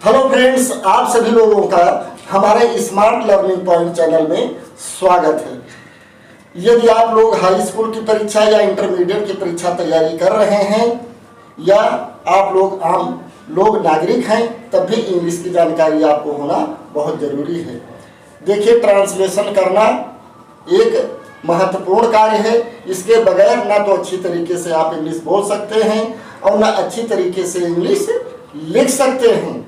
Hello friends, आप सभी लोगों का हमारे स्मार्ट लर्निंग पॉइंट चैनल में स्वागत है। यदि आप लोग हाई स्कूल की परीक्षा या इंटरमीडिएट की परीक्षा तैयारी कर रहे हैं या आप लोग आम लोग नागरिक हैं, तब भी इंग्लिश की जानकारी आपको होना बहुत ज़रूरी है। देखिए, ट्रांसलेशन करना एक महत्वपूर्ण कार्य है। इसके बगैर ना तो अच्छी तरीके से आप इंग्लिश बोल सकते हैं और ना अच्छी तरीके से इंग्लिश लिख सकते हैं।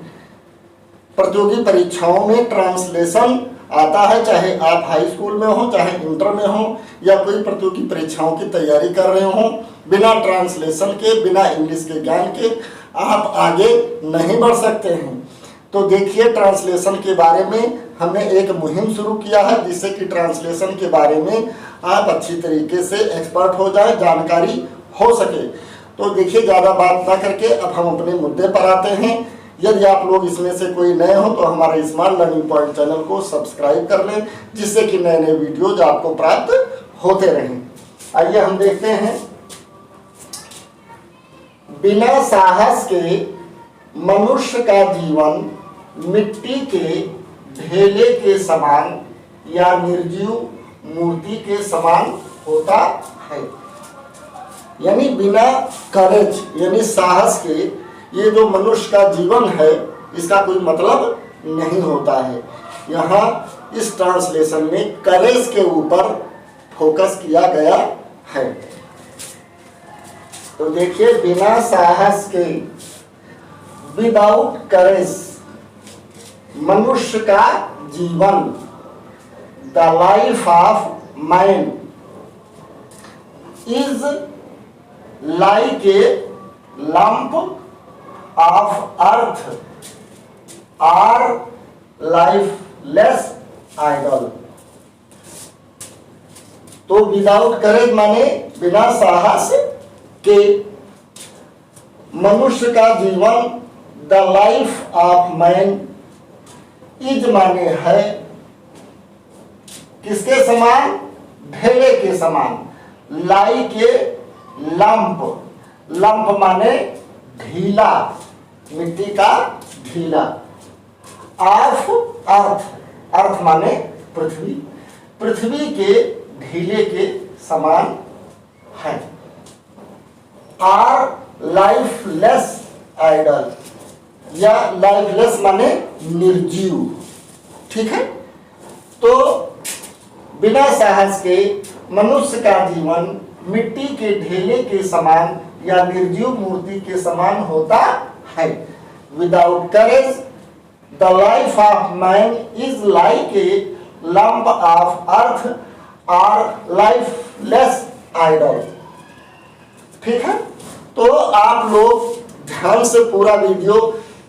प्रतियोगी परीक्षाओं में ट्रांसलेशन आता है, चाहे आप हाई स्कूल में हो, चाहे इंटर में हो या कोई प्रतियोगी परीक्षाओं की तैयारी कर रहे हो। बिना ट्रांसलेशन के, बिना इंग्लिश के ज्ञान के आप आगे नहीं बढ़ सकते हैं। तो देखिए, ट्रांसलेशन के बारे में हमने एक मुहिम शुरू किया है, जिससे कि ट्रांसलेशन के बारे में आप अच्छी तरीके से एक्सपर्ट हो जाए, जानकारी हो सके। तो देखिए, ज़्यादा बात ना करके अब हम अपने मुद्दे पर आते हैं। यदि आप लोग इसमें से कोई नए हो तो हमारे स्मार्ट लर्निंग पॉइंट चैनल को सब्सक्राइब कर लें, जिससे कि नए नए वीडियोज आपको प्राप्त होते रहें। आइए हम देखते हैं। बिना साहस के मनुष्य का जीवन मिट्टी के ढेले के समान या निर्जीव मूर्ति के समान होता है। यानी बिना करेज यानी साहस के ये जो मनुष्य का जीवन है, इसका कोई मतलब नहीं होता है। यहाँ इस ट्रांसलेशन में करेज के ऊपर फोकस किया गया है। तो देखिए, बिना साहस के, विदाउट करेज, मनुष्य का जीवन, the life of man is like a lump of earth or lifeless idol. तो विदाउट करेज माने बिना साहस के, मनुष्य का जीवन, the life of man, is माने है किसके समान? ढेले के समान। लाइक ए लंप, लंप माने ढीला, मिट्टी का ढीला। ऑफ अर्थ, अर्थ माने पृथ्वी, पृथ्वी के ढीले के समान है। आर लाइफलेस आइडल, या लाइफलेस माने निर्जीव। ठीक है। तो बिना साहस के मनुष्य का जीवन मिट्टी के ढेले के समान या निर्जीव मूर्ति के समान होता है। Without courage the life of man is like a lump of earth or lifeless idol. ठीक है। तो आप लोग ध्यान से पूरा वीडियो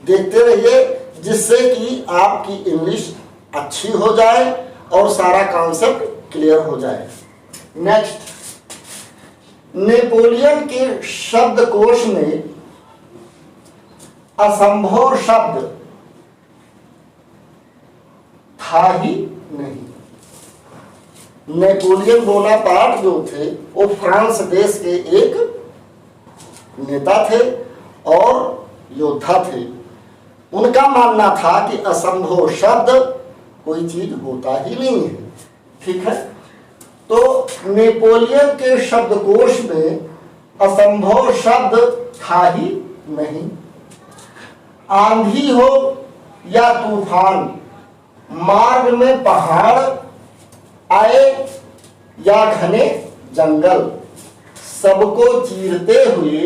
देखते रहिए, जिससे कि आपकी इंग्लिश अच्छी हो जाए और सारा कॉन्सेप्ट क्लियर हो जाए। नेक्स्ट, नेपोलियन के शब्दकोश में असंभव शब्द था ही नहीं। नेपोलियन बोनापार्ट जो थे वो फ्रांस देश के एक नेता थे और योद्धा थे। उनका मानना था कि असंभव शब्द कोई चीज होता ही नहीं है। ठीक है। तो नेपोलियन के शब्दकोश में असंभव शब्द था ही नहीं। आंधी हो या तूफान, मार्ग में पहाड़ आए या घने जंगल, सबको चीरते हुए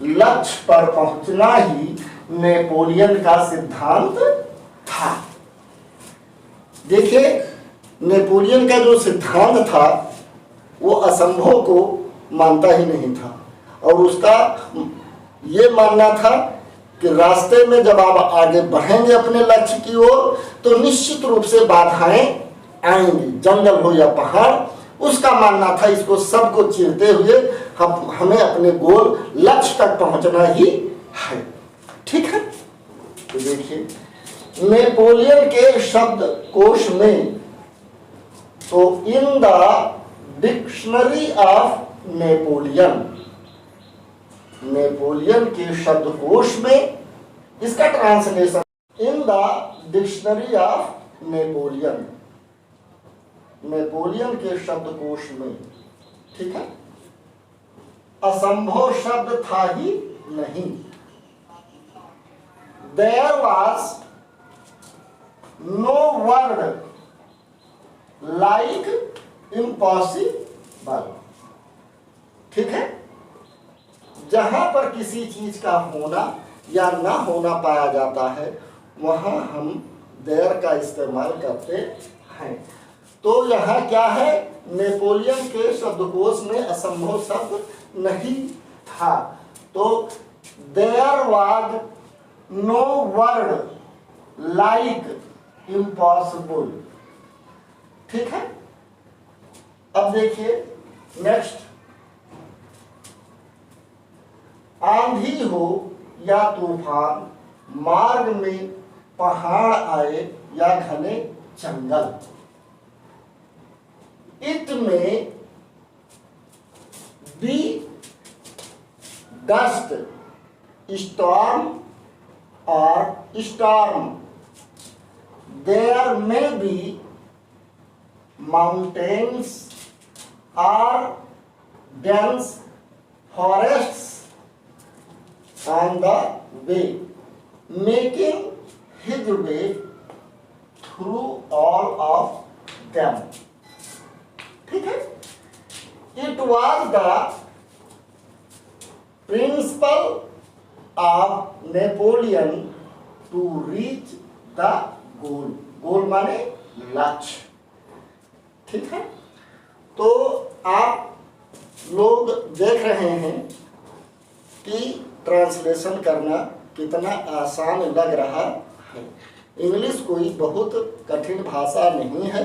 लक्ष्य पर पहुंचना ही नेपोलियन का सिद्धांत था। देखिए, नेपोलियन का जो सिद्धांत था वो असंभव को मानता ही नहीं था, और उसका ये मानना था कि रास्ते में जब आप आगे बढ़ेंगे अपने लक्ष्य की ओर, तो निश्चित रूप से बाधाएं आएंगी, जंगल हो या पहाड़। उसका मानना था इसको सबको चीरते हुए हमें अपने गोल लक्ष्य तक पहुंचना ही है। ठीक है। तो देखिए, नेपोलियन के शब्दकोश में, तो in the dictionary of Napoleon, Napoleon के शब्दकोश में इसका translation, in the dictionary of Napoleon, Napoleon के शब्दकोश में, ठीक है, असंभव शब्द था ही नहीं। There was no word like impossible, ठीक है। जहां पर किसी चीज का होना या ना होना पाया जाता है वहां हम देयर का इस्तेमाल करते हैं। तो यहाँ क्या है, नेपोलियन के शब्दकोश में असंभव शब्द नहीं था। तो there was no word like impossible, ठीक है। अब देखिए नेक्स्ट, आंधी हो या तूफान, मार्ग में पहाड़ आए या घने जंगल, इट में बी डस्ट स्टॉर्म और स्टॉर्म, देयर में बी माउंटेन्स और dense forests on the way, making his way through all of them, ठीक है। It was the principle of Napoleon to reach the goal, goal माने लक्ष्य, ठीक है। तो आप लोग देख रहे हैं कि ट्रांसलेशन करना कितना आसान लग रहा है। इंग्लिश कोई बहुत कठिन भाषा नहीं है,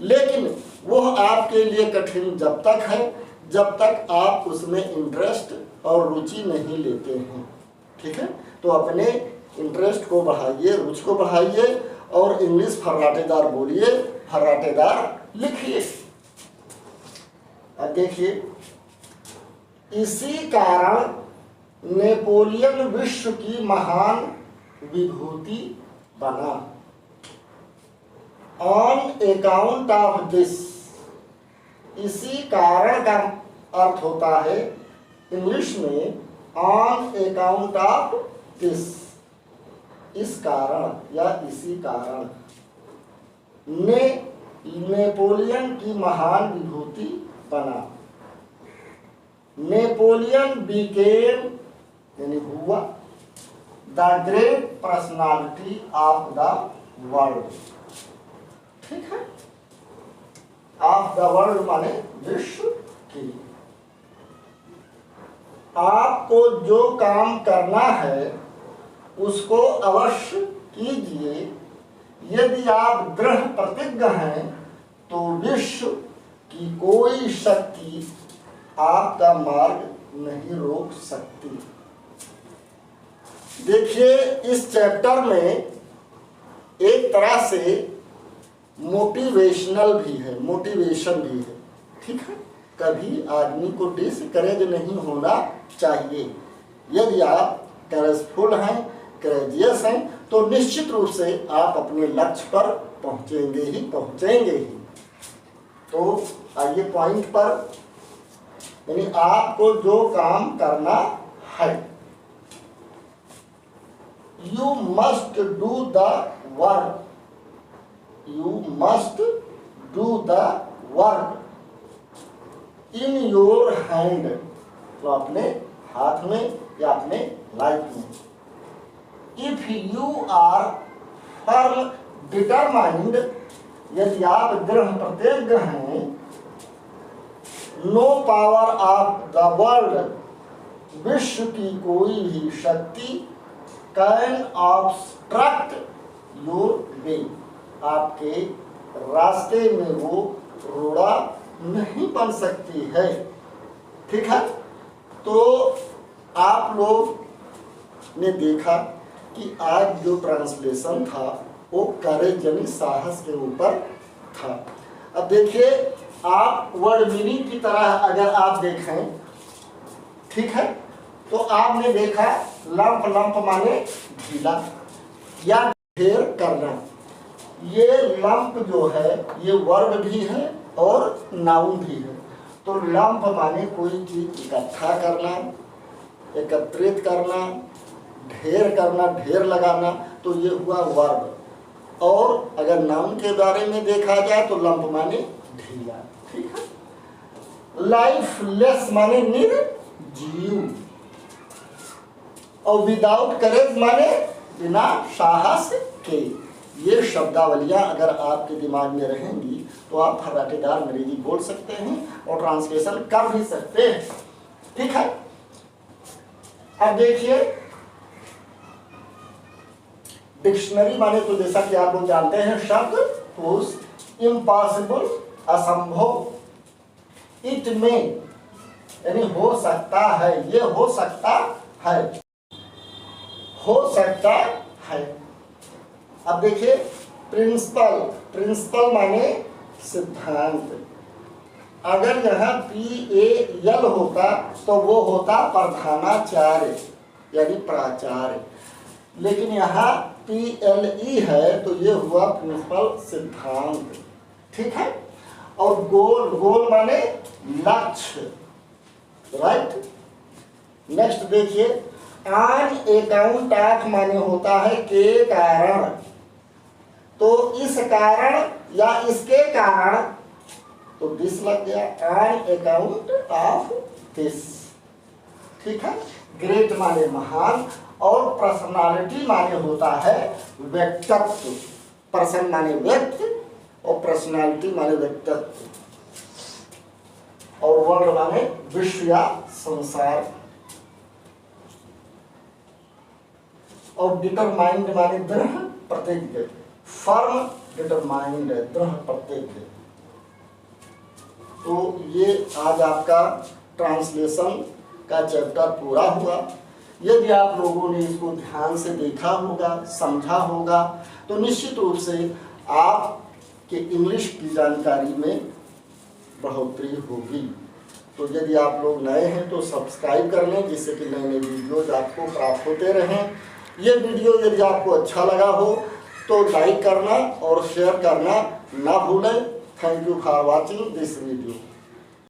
लेकिन वह आपके लिए कठिन जब तक है जब तक आप उसमें इंटरेस्ट और रुचि नहीं लेते हैं, ठीक है। तो अपने इंटरेस्ट को बढ़ाइए, रुचि को बढ़ाइए और इंग्लिश फर्राटेदार बोलिए, फर्राटेदार लिखिए। अब देखिए, इसी कारण नेपोलियन विश्व की महान विभूति बना। ऑन अकाउंट ऑफ दिस, इसी कारण का अर्थ होता है इंग्लिश में ऑन अकाउंट ऑफ दिस, इस कारण या इसी कारण ने नेपोलियन की महान विभूति बना। नेपोलियन बिकेम यानी हुआ the great personality of the world, ठीक है। ऑफ द वर्ल्ड माने विश्व की। आपको जो काम करना है उसको अवश्य कीजिए। यदि आप दृढ़ प्रतिज्ञ हैं तो विश्व की कोई शक्ति आपका मार्ग नहीं रोक सकती। देखिए, इस चैप्टर में एक तरह से मोटिवेशनल भी है, मोटिवेशन भी है, ठीक है। कभी आदमी को डिस्करेज नहीं होना चाहिए। यदि आप करेजफुल हैं, करेजियस हैं, तो निश्चित रूप से आप अपने लक्ष्य पर पहुंचेंगे ही पहुंचेंगे ही। तो आइए पॉइंट पर, यानी आपको जो काम करना है, you must do the work, you must do the work in your hand, तो अपने हाथ में या अपने लाइफ में। If you are firm determined, यदि आप दृढ़ प्रतिज्ञ हैं, no power of the world, विश्व की कोई भी शक्ति, कैन ऑब्स्ट्रक्ट योर वे, आपके रास्ते में वो रोड़ा नहीं बन सकती है, ठीक है। तो आप लोग ने देखा कि आज जो ट्रांसलेशन था वो करेज यानी साहस के ऊपर था। अब देखिए, आप वर्ड मीनिंग की तरह अगर आप देखें, ठीक है, तो आपने देखा लंप, लंप माने ढीला, या ढेर करना। ये लंप जो है ये वर्ब भी है और नाउन भी है। तो लंप माने कोई चीज इकट्ठा करना, एकत्रित करना, ढेर करना, ढेर लगाना, तो ये हुआ वर्ब। और अगर नाउन के बारे में देखा जाए तो लंप माने ढीला। ठीक है। लाइफलेस माने निर्जीव, और विदाउट करेज माने बिना साहस के। ये शब्दावलियां अगर आपके दिमाग में रहेंगी तो आप फर्राटेदार अंग्रेजी बोल सकते हैं और ट्रांसलेशन कर भी सकते हैं। ठीक है। अब देखिए, डिक्शनरी माने तो जैसा कि आप लोग जानते हैं शब्द कोश, इम्पॉसिबल असंभव, इट में यानी हो सकता है, ये हो सकता है, हो सकता है। अब देखिए प्रिंसिपल, प्रिंसिपल माने सिद्धांत। अगर यहाँ PAL होता तो वो होता प्रधानाचार्य यानी प्राचार्य, लेकिन यहाँ PLE है तो ये हुआ प्रिंसिपल सिद्धांत। ठीक है। और गोल, गोल माने लक्ष्य, राइट। नेक्स्ट देखिए, ऑन अकाउंट ऑफ माने होता है के कारण, तो इस कारण या इसके कारण, तो दिस लग गया, ऑन अकाउंट ऑफ दिस। ठीक है। ग्रेट माने महान, और पर्सनालिटी माने होता है व्यक्तित्व। पर्सन माने व्यक्ति और पर्सनालिटी माने व्यक्तित्व, और वर्ल्ड माने विश्व या संसार, और डिटरमाइंड माने दृढ़ प्रतिज्ञ। फर्म डिटरमाइंड है, दृढ़ प्रतिज्ञ। तो ये आज आपका ट्रांसलेशन का चैप्टर पूरा हुआ। यदि आप लोगों ने इसको ध्यान से देखा होगा, समझा होगा, तो निश्चित रूप से आपके इंग्लिश की जानकारी में बढ़ोतरी होगी। तो यदि आप लोग नए हैं तो सब्सक्राइब कर लें, जिससे कि नए नए वीडियोज आपको प्राप्त होते रहें। ये वीडियो यदि आपको अच्छा लगा हो तो लाइक करना और शेयर करना ना भूलें। Thank you for watching this video.